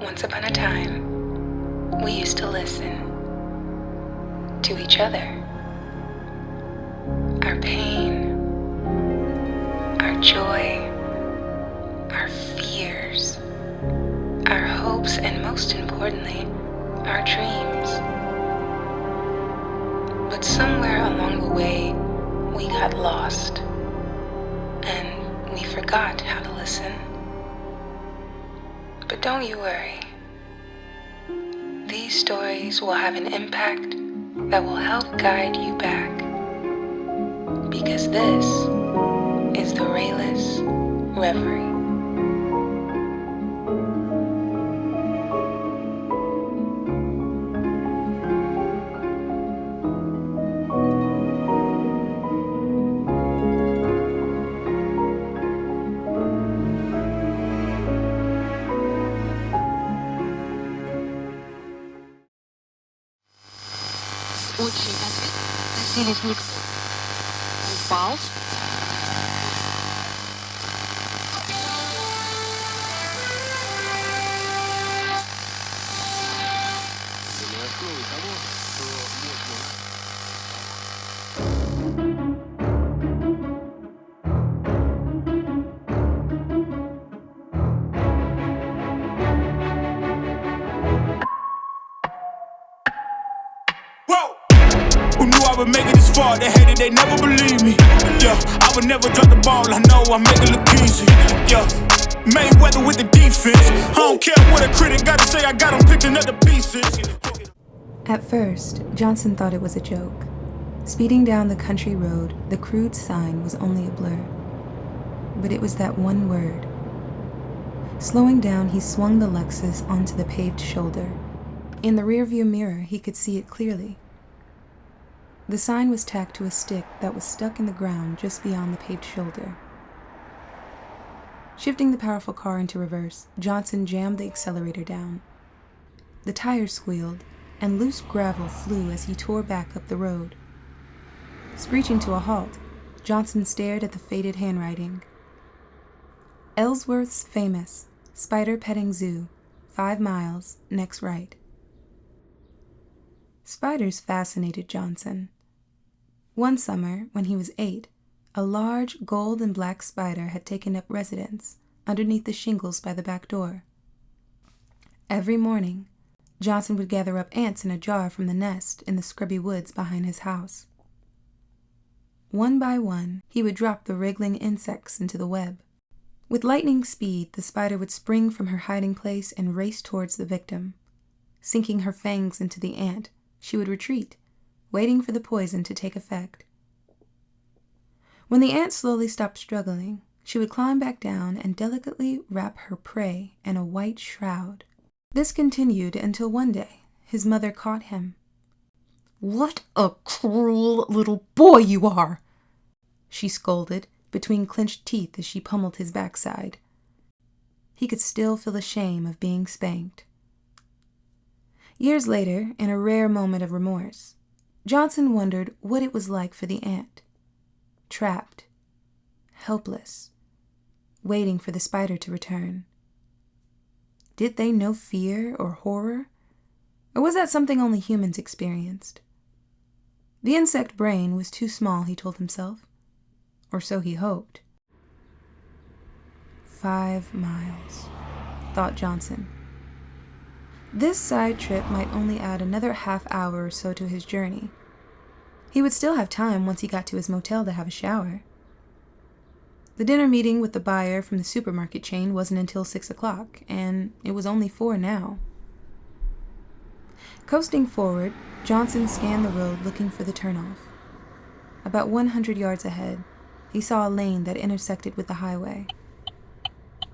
Once upon a time, we used to listen to each other. Our pain, our joy, our fears, our hopes, and most importantly, our dreams. But somewhere along the way, we got lost, and we forgot how to listen. But don't you worry. These stories will have an impact that will help guide you back. Because this is the Rayless Reverie. Очень сильный упал. Для основы того, что можно... Who knew I would make it this far? They hated, they never believe me. Yeah, I would never drop the ball. I know I make it look easy. Yeah, Mayweather with the defense. I don't care what a critic got to say. I got them picking up the pieces. At first, Johnson thought it was a joke. Speeding down the country road, the crude sign was only a blur. But it was that one word. Slowing down, he swung the Lexus onto the paved shoulder. In the rearview mirror, he could see it clearly. The sign was tacked to a stick that was stuck in the ground just beyond the paved shoulder. Shifting the powerful car into reverse, Johnson jammed the accelerator down. The tires squealed, and loose gravel flew as he tore back up the road. Screeching to a halt, Johnson stared at the faded handwriting. Ellsworth's famous Spider Petting Zoo, 5 miles, next right. Spiders fascinated Johnson. One summer, when he was 8, a large gold and black spider had taken up residence underneath the shingles by the back door. Every morning, Johnson would gather up ants in a jar from the nest in the scrubby woods behind his house. One by one, he would drop the wriggling insects into the web. With lightning speed, the spider would spring from her hiding place and race towards the victim. Sinking her fangs into the ant, she would retreat, waiting for the poison to take effect. When the ant slowly stopped struggling, she would climb back down and delicately wrap her prey in a white shroud. This continued until one day his mother caught him. "What a cruel little boy you are!" she scolded between clenched teeth as she pummeled his backside. He could still feel the shame of being spanked. Years later, in a rare moment of remorse, Johnson wondered what it was like for the ant. Trapped, helpless, waiting for the spider to return. Did they know fear or horror? Or was that something only humans experienced? The insect brain was too small, he told himself. Or so he hoped. 5 miles, thought Johnson. This side trip might only add another half hour or so to his journey. He would still have time once he got to his motel to have a shower. The dinner meeting with the buyer from the supermarket chain wasn't until 6 o'clock, and it was only 4 now. Coasting forward, Johnson scanned the road looking for the turnoff. About 100 yards ahead, he saw a lane that intersected with the highway.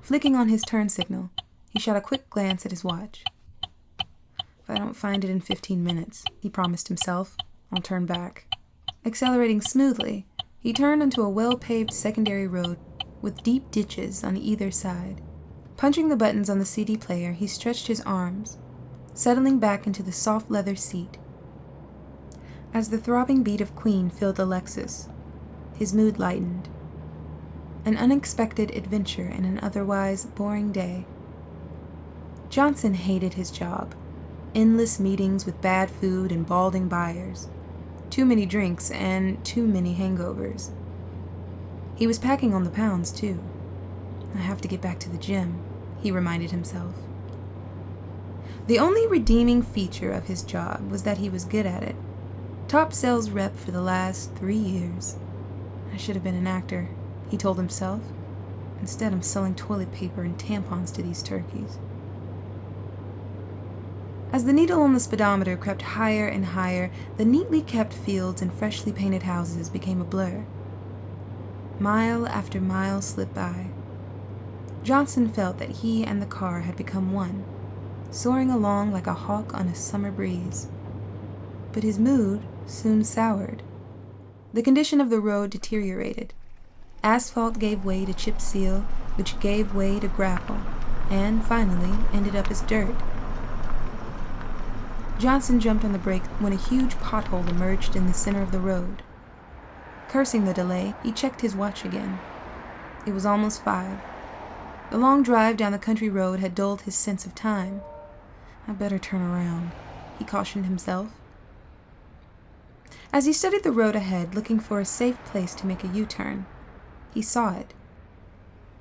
Flicking on his turn signal, he shot a quick glance at his watch. "If I don't find it in 15 minutes, he promised himself, I'll turn back." Accelerating smoothly, he turned onto a well-paved secondary road with deep ditches on either side. Punching the buttons on the CD player, he stretched his arms, settling back into the soft leather seat. As the throbbing beat of Queen filled the Lexus, his mood lightened. An unexpected adventure in an otherwise boring day. Johnson hated his job. Endless meetings with bad food and balding buyers. Too many drinks and too many hangovers. He was packing on the pounds, too. I have to get back to the gym, he reminded himself. The only redeeming feature of his job was that he was good at it. Top sales rep for the last 3 years. I should have been an actor, he told himself. Instead, I'm selling toilet paper and tampons to these turkeys. As the needle on the speedometer crept higher and higher, the neatly kept fields and freshly painted houses became a blur. Mile after mile slipped by. Johnson felt that he and the car had become one, soaring along like a hawk on a summer breeze. But his mood soon soured. The condition of the road deteriorated. Asphalt gave way to chip seal, which gave way to gravel, and finally ended up as dirt. Johnson jumped on the brake when a huge pothole emerged in the center of the road. Cursing the delay, he checked his watch again. It was almost 5. The long drive down the country road had dulled his sense of time. I better turn around, he cautioned himself. As he studied the road ahead, looking for a safe place to make a U-turn, he saw it.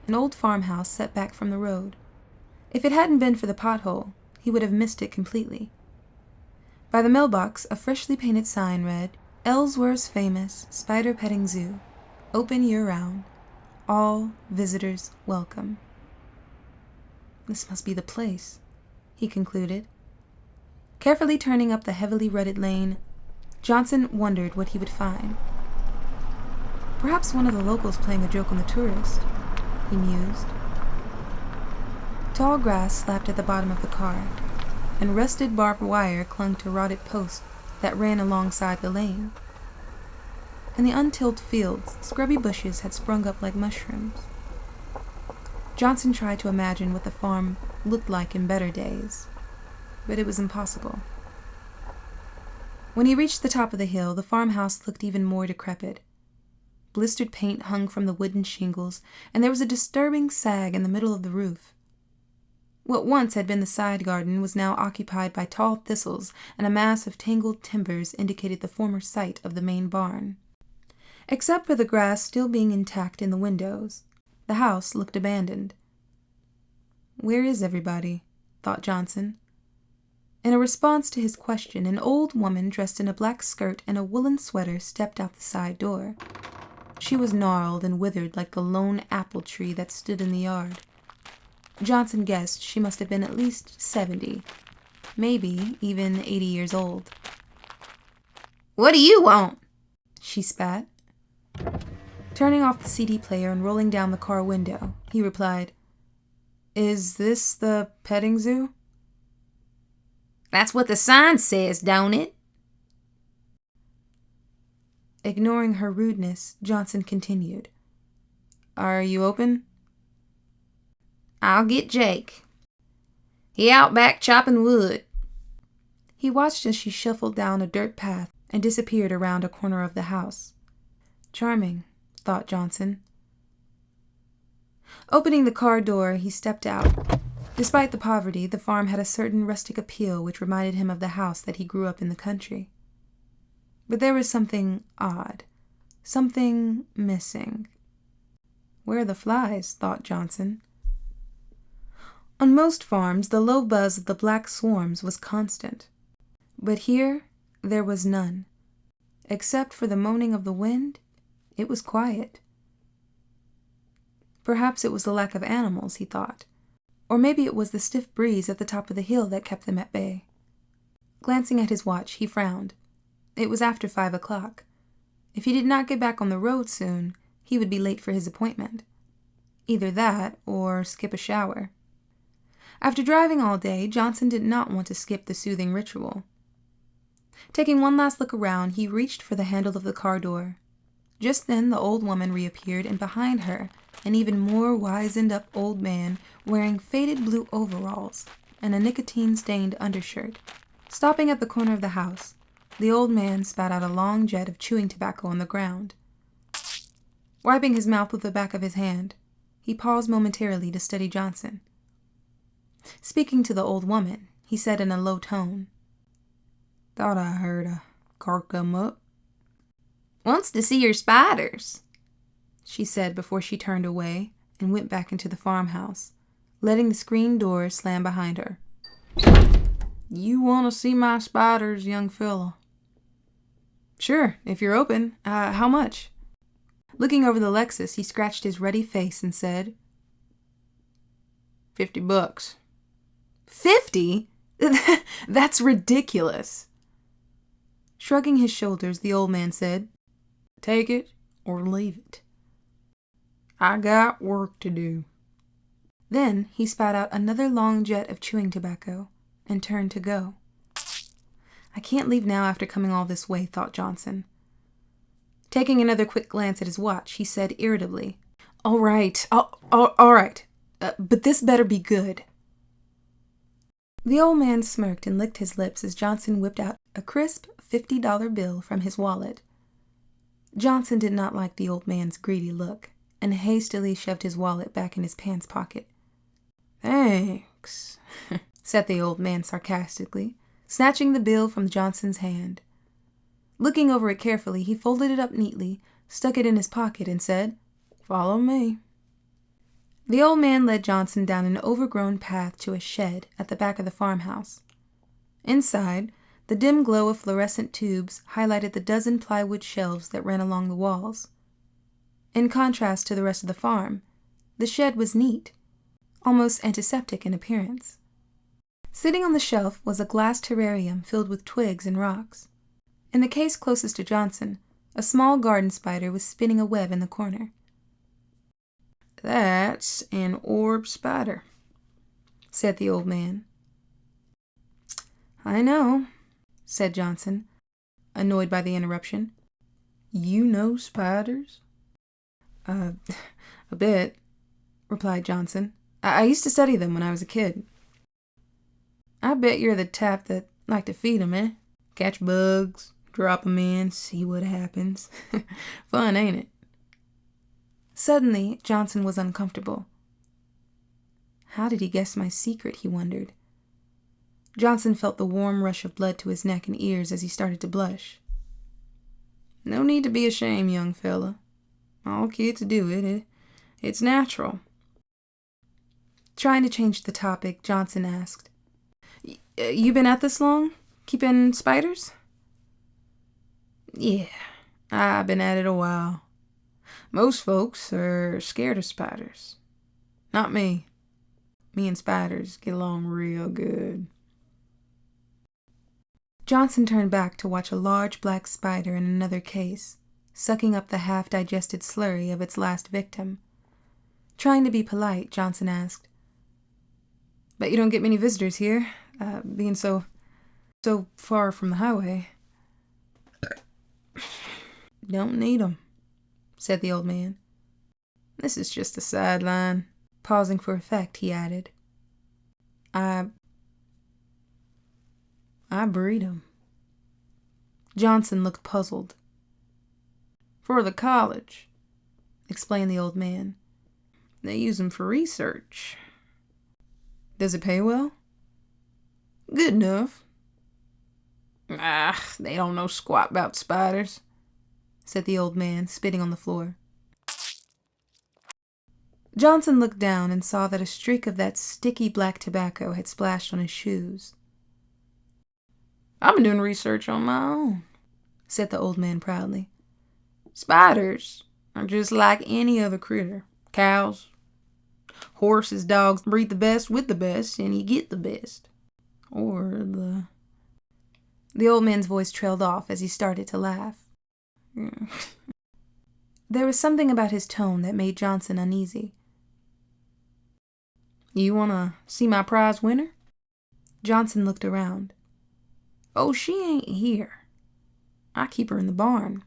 An old farmhouse set back from the road. If it hadn't been for the pothole, he would have missed it completely. By the mailbox, a freshly painted sign read, Ellsworth's famous spider petting zoo, open year-round, all visitors welcome. This must be the place, he concluded. Carefully turning up the heavily rutted lane, Johnson wondered what he would find. Perhaps one of the locals playing a joke on the tourist, he mused. Tall grass slapped at the bottom of the car, and rusted barbed wire clung to rotted posts that ran alongside the lane. In the untilled fields, scrubby bushes had sprung up like mushrooms. Johnson tried to imagine what the farm looked like in better days, but it was impossible. When he reached the top of the hill, the farmhouse looked even more decrepit. Blistered paint hung from the wooden shingles, and there was a disturbing sag in the middle of the roof. What once had been the side garden was now occupied by tall thistles, and a mass of tangled timbers indicated the former site of the main barn. Except for the grass still being intact in the windows, the house looked abandoned. Where is everybody? Thought Johnson. In a response to his question, an old woman dressed in a black skirt and a woolen sweater stepped out the side door. She was gnarled and withered like the lone apple tree that stood in the yard. Johnson guessed she must have been at least 70, maybe even 80 years old. "What do you want?" she spat. Turning off the CD player and rolling down the car window, he replied, "Is this the petting zoo?" "That's what the sign says, don't it?" Ignoring her rudeness, Johnson continued, "Are you open?" "I'll get Jake. He out back chopping wood." He watched as she shuffled down a dirt path and disappeared around a corner of the house. Charming, thought Johnson. Opening the car door, he stepped out. Despite the poverty, the farm had a certain rustic appeal which reminded him of the house that he grew up in the country. But there was something odd, something missing. Where are the flies? Thought Johnson. On most farms, the low buzz of the black swarms was constant. But here, there was none. Except for the moaning of the wind, it was quiet. Perhaps it was the lack of animals, he thought. Or maybe it was the stiff breeze at the top of the hill that kept them at bay. Glancing at his watch, he frowned. It was after 5 o'clock. If he did not get back on the road soon, he would be late for his appointment. Either that, or skip a shower. After driving all day, Johnson did not want to skip the soothing ritual. Taking one last look around, he reached for the handle of the car door. Just then, the old woman reappeared, and behind her, an even more wizened-up old man wearing faded blue overalls and a nicotine-stained undershirt. Stopping at the corner of the house, the old man spat out a long jet of chewing tobacco on the ground. Wiping his mouth with the back of his hand, he paused momentarily to study Johnson. Speaking to the old woman, he said in a low tone, "Thought I heard a car come up." "Wants to see your spiders," she said before she turned away and went back into the farmhouse, letting the screen door slam behind her. "You want to see my spiders, young fella?" "Sure, if you're open. How much?" Looking over the Lexus, he scratched his ruddy face and said, $50. 50? That's ridiculous. Shrugging his shoulders, the old man said, "Take it or leave it. I got work to do." Then he spat out another long jet of chewing tobacco and turned to go. I can't leave now after coming all this way, thought Johnson. Taking another quick glance at his watch, he said irritably, All right. But this better be good." The old man smirked and licked his lips as Johnson whipped out a crisp $50 bill from his wallet. Johnson did not like the old man's greedy look and hastily shoved his wallet back in his pants pocket. "Thanks," said the old man sarcastically, snatching the bill from Johnson's hand. Looking over it carefully, he folded it up neatly, stuck it in his pocket, and said, "Follow me." The old man led Johnson down an overgrown path to a shed at the back of the farmhouse. Inside, the dim glow of fluorescent tubes highlighted the dozen plywood shelves that ran along the walls. In contrast to the rest of the farm, the shed was neat, almost antiseptic in appearance. Sitting on the shelf was a glass terrarium filled with twigs and rocks. In the case closest to Johnson, a small garden spider was spinning a web in the corner. "That's an orb spider," said the old man. "I know," said Johnson, annoyed by the interruption. "You know spiders?" A bit," replied Johnson. I used to study them when I was a kid." "I bet you're the type that like to feed 'em, eh? Catch bugs, drop 'em in, see what happens. Fun, ain't it?" Suddenly, Johnson was uncomfortable. How did he guess my secret, he wondered. Johnson felt the warm rush of blood to his neck and ears as he started to blush. "No need to be ashamed, young fella. All kids do it. It's natural." Trying to change the topic, Johnson asked, "You been at this long? Keeping spiders?" "Yeah, I've been at it a while. Most folks are scared of spiders. Not me. Me and spiders get along real good." Johnson turned back to watch a large black spider in another case, sucking up the half-digested slurry of its last victim. Trying to be polite, Johnson asked, "Bet you don't get many visitors here, being so far from the highway." "Don't need 'em," said the old man. "This is just a sideline." Pausing for effect, he added, I breed 'em." Johnson looked puzzled. "For the college," explained the old man. "They use 'em for research." "Does it pay well?" "Good enough." They don't know squat about spiders," said the old man, spitting on the floor. Johnson looked down and saw that a streak of that sticky black tobacco had splashed on his shoes. "I've been doing research on my own," said the old man proudly. "Spiders are just like any other critter. Cows, horses, dogs breed the best with the best, and you get the best. Or the..." The old man's voice trailed off as he started to laugh. There was something about his tone that made Johnson uneasy. "You want to see my prize winner?" Johnson looked around. "Oh, she ain't here. I keep her in the barn.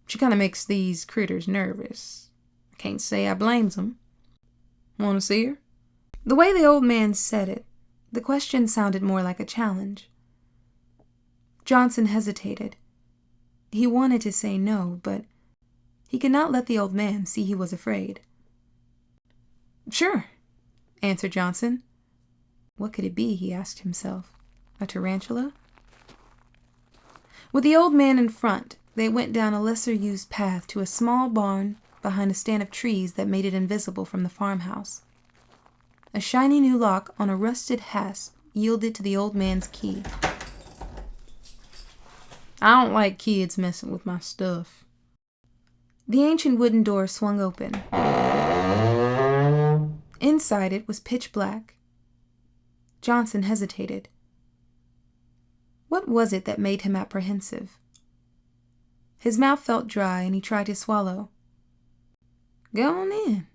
She kind of makes these critters nervous. Can't say I blames 'em. Want to see her?" The way the old man said it, the question sounded more like a challenge. Johnson hesitated. He wanted to say no, but he could not let the old man see he was afraid. "Sure," answered Johnson. What could it be, he asked himself. A tarantula? With the old man in front, they went down a lesser-used path to a small barn behind a stand of trees that made it invisible from the farmhouse. A shiny new lock on a rusted hasp yielded to the old man's key. I don't like kids messing with my stuff. The ancient wooden door swung open. Inside it was pitch black. Johnson hesitated. What was it that made him apprehensive? His mouth felt dry and he tried to swallow. Go on in,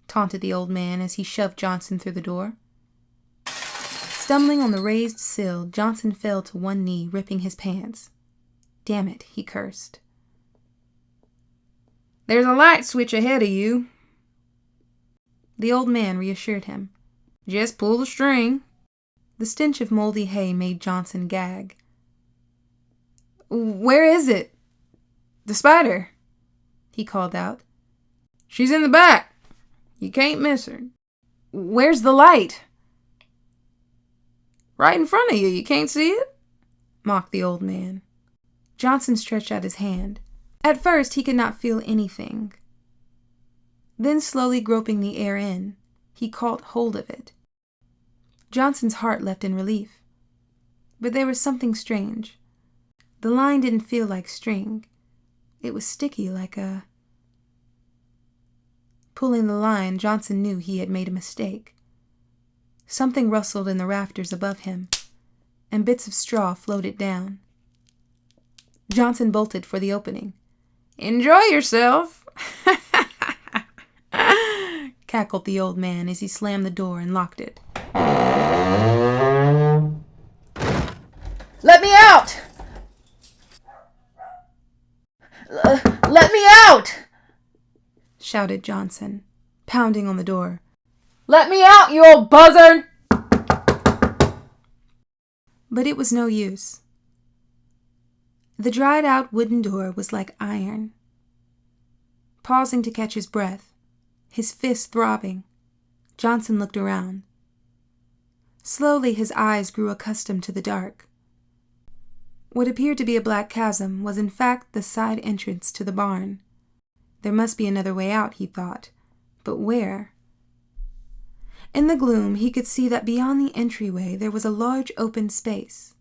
taunted the old man as he shoved Johnson through the door. Stumbling on the raised sill, Johnson fell to one knee, ripping his pants. Damn it, he cursed. There's a light switch ahead of you. The old man reassured him. Just pull the string. The stench of moldy hay made Johnson gag. Where is it? The spider, he called out. She's in the back. You can't miss her. Where's the light? Right in front of you. You can't see it? Mocked the old man. Johnson stretched out his hand. At first, he could not feel anything. Then, slowly groping the air in, he caught hold of it. Johnson's heart leapt in relief. But there was something strange. The line didn't feel like string. It was sticky like a... Pulling the line, Johnson knew he had made a mistake. Something rustled in the rafters above him, and bits of straw floated down. Johnson bolted for the opening. Enjoy yourself, cackled the old man as he slammed the door and locked it. Let me out! Let me out! Shouted Johnson, pounding on the door. Let me out, you old buzzard! But it was no use. The dried-out wooden door was like iron. Pausing to catch his breath, his fists throbbing, Johnson looked around. Slowly his eyes grew accustomed to the dark. What appeared to be a black chasm was in fact the side entrance to the barn. There must be another way out, he thought, but where? In the gloom, he could see that beyond the entryway there was a large open space,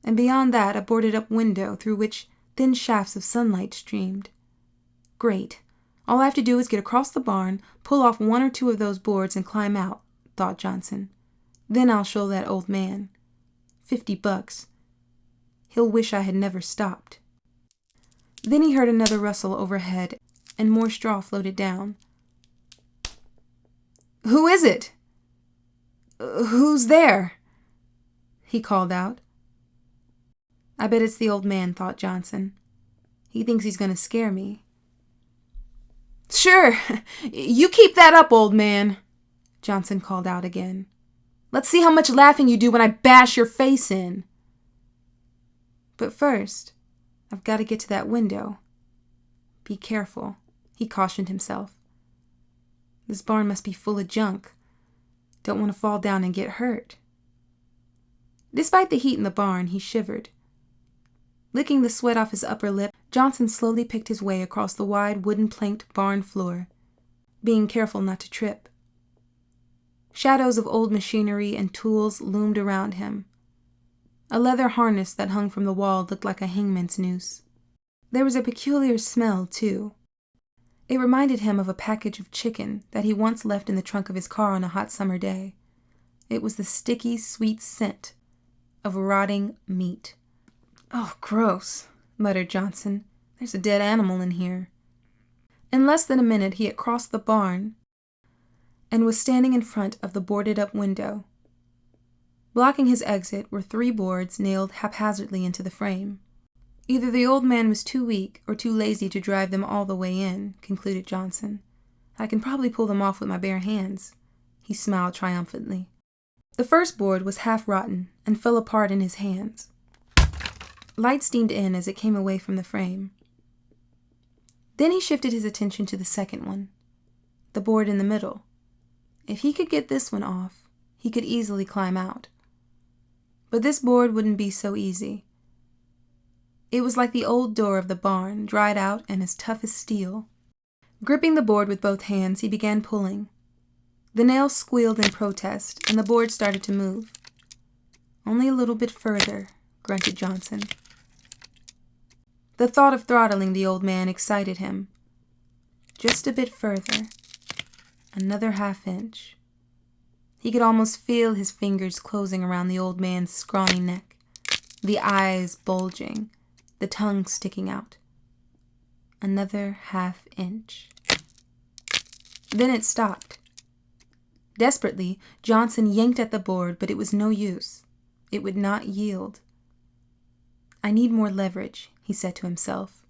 and beyond that a boarded-up window through which thin shafts of sunlight streamed. Great. All I have to do is get across the barn, pull off one or two of those boards, and climb out, thought Johnson. Then I'll show that old man. $50. He'll wish I had never stopped. Then he heard another rustle overhead, and more straw floated down. Who is it? Who's there? He called out. I bet it's the old man, thought Johnson. He thinks he's going to scare me. Sure, you keep that up, old man, Johnson called out again. Let's see how much laughing you do when I bash your face in. But first, I've got to get to that window. Be careful, he cautioned himself. This barn must be full of junk. Don't want to fall down and get hurt. Despite the heat in the barn, he shivered. Licking the sweat off his upper lip, Johnson slowly picked his way across the wide wooden-planked barn floor, being careful not to trip. Shadows of old machinery and tools loomed around him. A leather harness that hung from the wall looked like a hangman's noose. There was a peculiar smell, too. It reminded him of a package of chicken that he once left in the trunk of his car on a hot summer day. It was the sticky, sweet scent of rotting meat. Oh, gross, muttered Johnson. There's a dead animal in here. In less than a minute, he had crossed the barn and was standing in front of the boarded-up window. Blocking his exit were 3 boards nailed haphazardly into the frame. Either the old man was too weak or too lazy to drive them all the way in, concluded Johnson. I can probably pull them off with my bare hands. He smiled triumphantly. The first board was half rotten and fell apart in his hands. Light steamed in as it came away from the frame. Then he shifted his attention to the second one, the board in the middle. If he could get this one off, he could easily climb out. But this board wouldn't be so easy. It was like the old door of the barn, dried out and as tough as steel. Gripping the board with both hands, he began pulling. The nails squealed in protest, and the board started to move. "Only a little bit further," grunted Johnson. The thought of throttling the old man excited him. Just a bit further. Another half-inch. He could almost feel his fingers closing around the old man's scrawny neck, the eyes bulging, the tongue sticking out. Another half-inch. Then it stopped. Desperately, Johnson yanked at the board, but it was no use. It would not yield. "I need more leverage," he said to himself.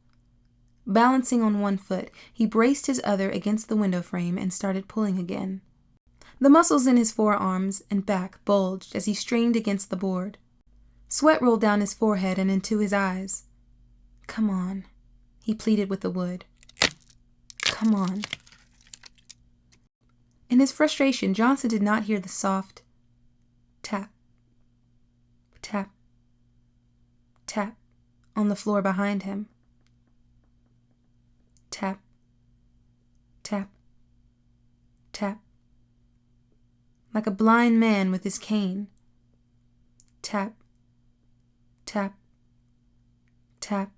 Balancing on one foot, he braced his other against the window frame and started pulling again. The muscles in his forearms and back bulged as he strained against the board. Sweat rolled down his forehead and into his eyes. "Come on," he pleaded with the wood. "Come on." In his frustration, Johnson did not hear the soft tap, tap, tap on the floor behind him. Tap, tap, tap. Like a blind man with his cane. Tap, tap, tap.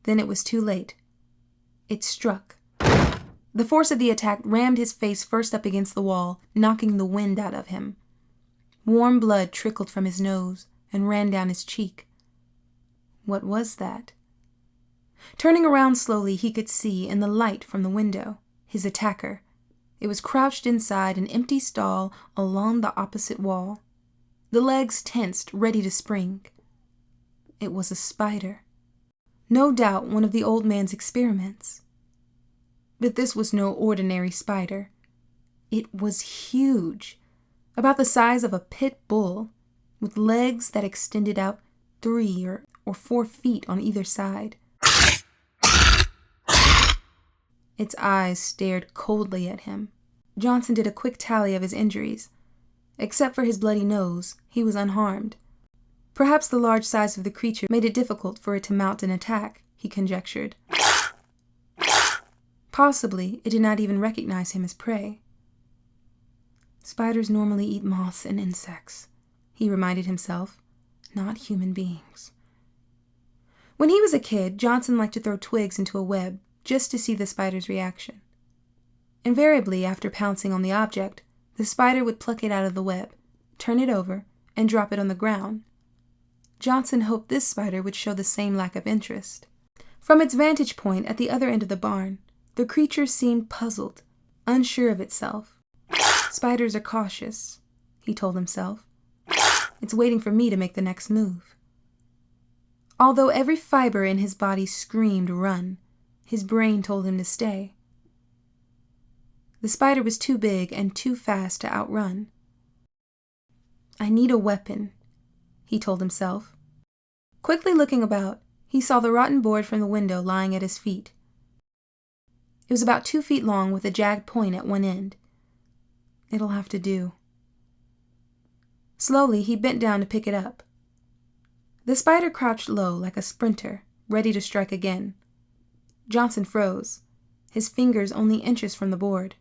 Then it was too late. It struck. The force of the attack rammed his face first up against the wall, knocking the wind out of him. Warm blood trickled from his nose and ran down his cheek. What was that? Turning around slowly, he could see, in the light from the window, his attacker. It was crouched inside an empty stall along the opposite wall. The legs tensed, ready to spring. It was a spider. No doubt one of the old man's experiments. But this was no ordinary spider. It was huge, about the size of a pit bull, with legs that extended out 3 or 4 feet on either side. Its eyes stared coldly at him. Johnson did a quick tally of his injuries. Except for his bloody nose, he was unharmed. Perhaps the large size of the creature made it difficult for it to mount an attack, he conjectured. Possibly it did not even recognize him as prey. Spiders normally eat moths and insects, he reminded himself, not human beings. When he was a kid, Johnson liked to throw twigs into a web just to see the spider's reaction. Invariably, after pouncing on the object, the spider would pluck it out of the web, turn it over, and drop it on the ground. Johnson hoped this spider would show the same lack of interest. From its vantage point at the other end of the barn, the creature seemed puzzled, unsure of itself. Spiders are cautious, he told himself. It's waiting for me to make the next move. Although every fiber in his body screamed run, his brain told him to stay. The spider was too big and too fast to outrun. I need a weapon, he told himself. Quickly looking about, he saw the rotten board from the window lying at his feet. It was about 2 feet long with a jagged point at one end. It'll have to do. Slowly, he bent down to pick it up. The spider crouched low like a sprinter, ready to strike again. Johnson froze, his fingers only inches from the board.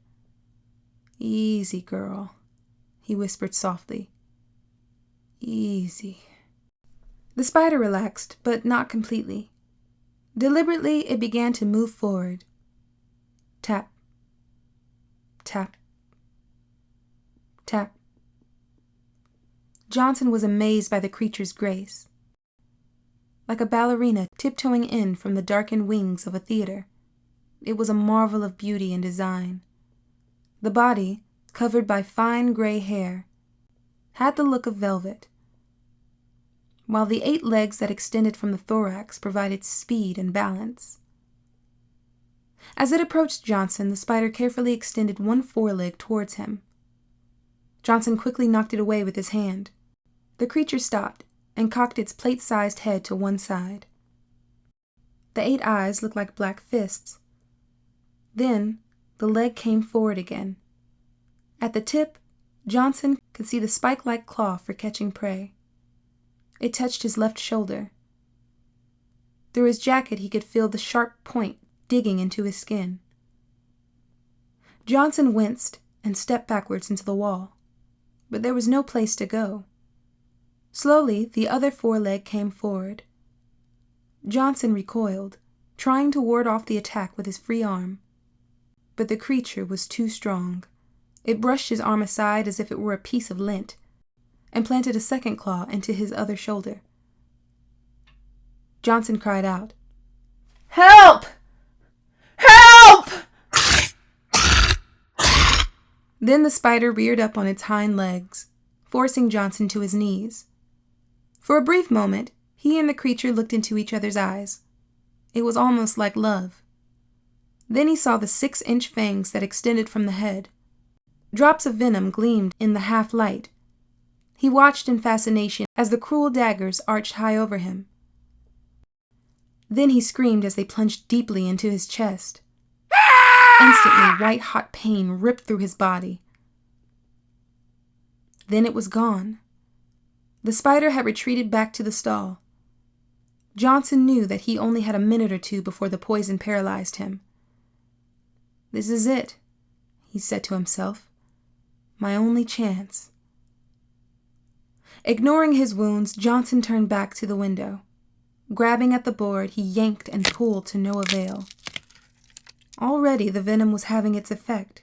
Easy, girl, he whispered softly. Easy. The spider relaxed, but not completely. Deliberately, it began to move forward. Tap, tap, tap. Johnson was amazed by the creature's grace. Like a ballerina tiptoeing in from the darkened wings of a theater, it was a marvel of beauty and design. The body, covered by fine gray hair, had the look of velvet, while the 8 legs that extended from the thorax provided speed and balance. As it approached Johnson, the spider carefully extended one foreleg towards him. Johnson quickly knocked it away with his hand. The creature stopped and cocked its plate-sized head to one side. The 8 eyes looked like black fists. Then the leg came forward again. At the tip, Johnson could see the spike-like claw for catching prey. It touched his left shoulder. Through his jacket, he could feel the sharp point digging into his skin. Johnson winced and stepped backwards into the wall, but there was no place to go. Slowly, the other foreleg came forward. Johnson recoiled, trying to ward off the attack with his free arm. But the creature was too strong. It brushed his arm aside as if it were a piece of lint, and planted a second claw into his other shoulder. Johnson cried out, "Help! Help!" Then the spider reared up on its hind legs, forcing Johnson to his knees. For a brief moment, he and the creature looked into each other's eyes. It was almost like love. Then he saw the 6-inch fangs that extended from the head. Drops of venom gleamed in the half-light. He watched in fascination as the cruel daggers arched high over him. Then he screamed as they plunged deeply into his chest. Instantly, white-hot pain ripped through his body. Then it was gone. The spider had retreated back to the stall. Johnson knew that he only had a minute or two before the poison paralyzed him. "This is it," he said to himself. "My only chance." Ignoring his wounds, Johnson turned back to the window. Grabbing at the board, he yanked and pulled to no avail. Already the venom was having its effect.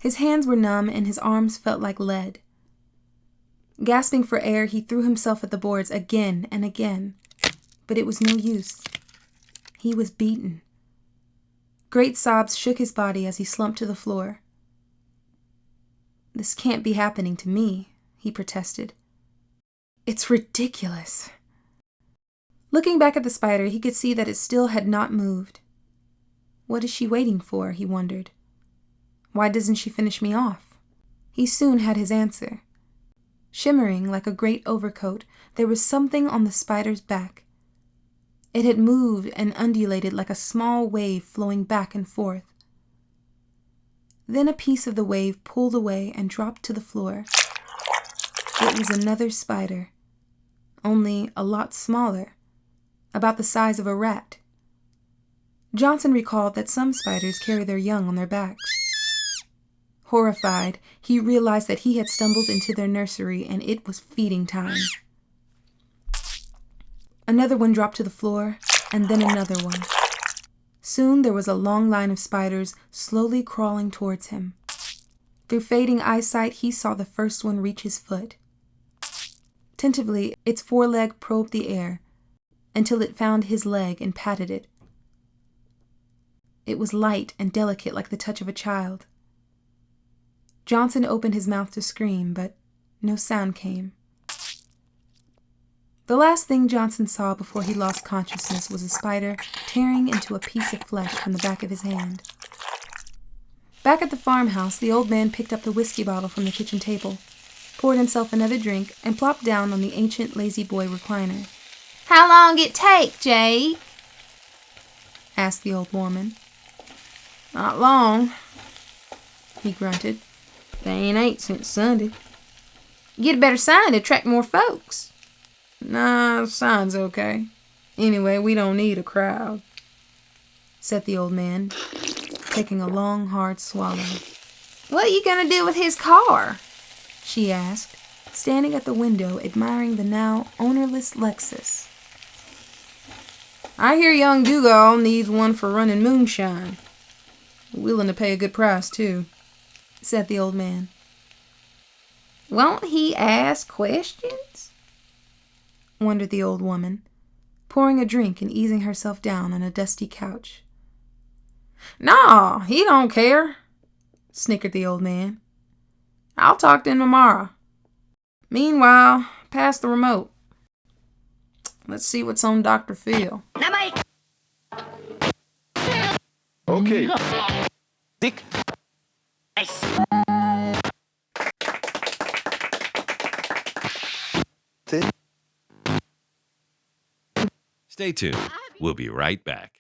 His hands were numb and his arms felt like lead. Gasping for air, he threw himself at the boards again and again, but it was no use. He was beaten. Great sobs shook his body as he slumped to the floor. "This can't be happening to me," he protested. "It's ridiculous." Looking back at the spider, he could see that it still had not moved. What is she waiting for, he wondered. Why doesn't she finish me off? He soon had his answer. Shimmering like a great overcoat, there was something on the spider's back. It had moved and undulated like a small wave flowing back and forth. Then a piece of the wave pulled away and dropped to the floor. It was another spider, only a lot smaller, about the size of a rat. Johnson recalled that some spiders carry their young on their backs. Horrified, he realized that he had stumbled into their nursery and it was feeding time. Another one dropped to the floor, and then another one. Soon there was a long line of spiders slowly crawling towards him. Through fading eyesight, he saw the first one reach his foot. Tentatively, its foreleg probed the air until it found his leg and patted it. It was light and delicate like the touch of a child. Johnson opened his mouth to scream, but no sound came. The last thing Johnson saw before he lost consciousness was a spider tearing into a piece of flesh from the back of his hand. Back at the farmhouse, the old man picked up the whiskey bottle from the kitchen table, poured himself another drink, and plopped down on the ancient lazy boy recliner. "How long it take, Jake?" asked the old woman. "Not long," he grunted. "They ain't ate since Sunday." "Get a better sign to attract more folks." "Nah, the sign's okay. Anyway, we don't need a crowd," said the old man, taking a long, hard swallow. "What are you gonna do with his car?" she asked, standing at the window admiring the now ownerless Lexus. "I hear young Dougal needs one for running moonshine. Willing to pay a good price, too," said the old man. "Won't he ask questions?" wondered the old woman, pouring a drink and easing herself down on a dusty couch. "Nah, he don't care," snickered the old man. "I'll talk to him tomorrow. Meanwhile, pass the remote. Let's see what's on Dr. Phil." Okay. Dick. Stay tuned. We'll be right back.